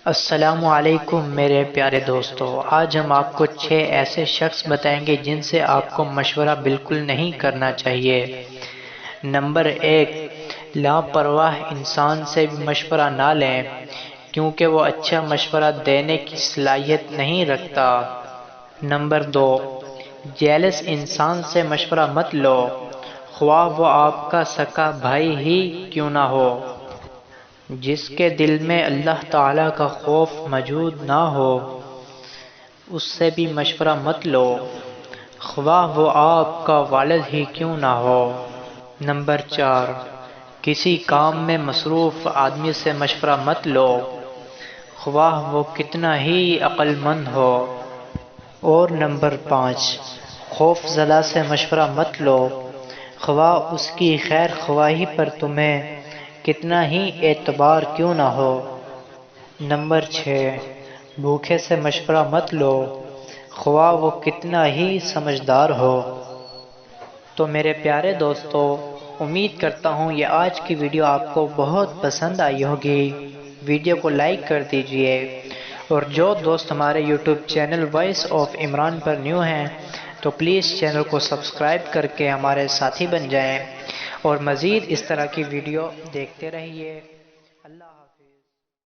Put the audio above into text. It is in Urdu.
السلام علیکم میرے پیارے دوستو، آج ہم آپ کو 6 ایسے شخص بتائیں گے جن سے آپ کو مشورہ بالکل نہیں کرنا چاہیے۔ نمبر 1، لاپرواہ انسان سے بھی مشورہ نہ لیں کیونکہ وہ اچھا مشورہ دینے کی صلاحیت نہیں رکھتا۔ نمبر 2، جیلس انسان سے مشورہ مت لو، خواہ وہ آپ کا سگا بھائی ہی کیوں نہ ہو۔ جس کے دل میں اللہ تعالیٰ کا خوف موجود نہ ہو اس سے بھی مشورہ مت لو، خواہ وہ آپ کا والد ہی کیوں نہ ہو۔ نمبر 4، کسی کام میں مصروف آدمی سے مشورہ مت لو، خواہ وہ کتنا ہی عقل مند ہو۔ اور نمبر 5، خوف زدہ سے مشورہ مت لو، خواہ اس کی خیر خواہی پر تمہیں کتنا ہی اعتبار کیوں نہ ہو۔ نمبر 6، بھوکے سے مشورہ مت لو، خواہ وہ کتنا ہی سمجھدار ہو۔ تو میرے پیارے دوستو، امید کرتا ہوں یہ آج کی ویڈیو آپ کو بہت پسند آئی ہوگی۔ ویڈیو کو لائک کر دیجئے، اور جو دوست ہمارے YouTube channel voice of Imran پر نیو ہیں تو پلیز چینل کو سبسکرائب کر کے ہمارے ساتھی بن جائیں، اور مزید اس طرح کی ویڈیو دیکھتے رہیے۔ اللہ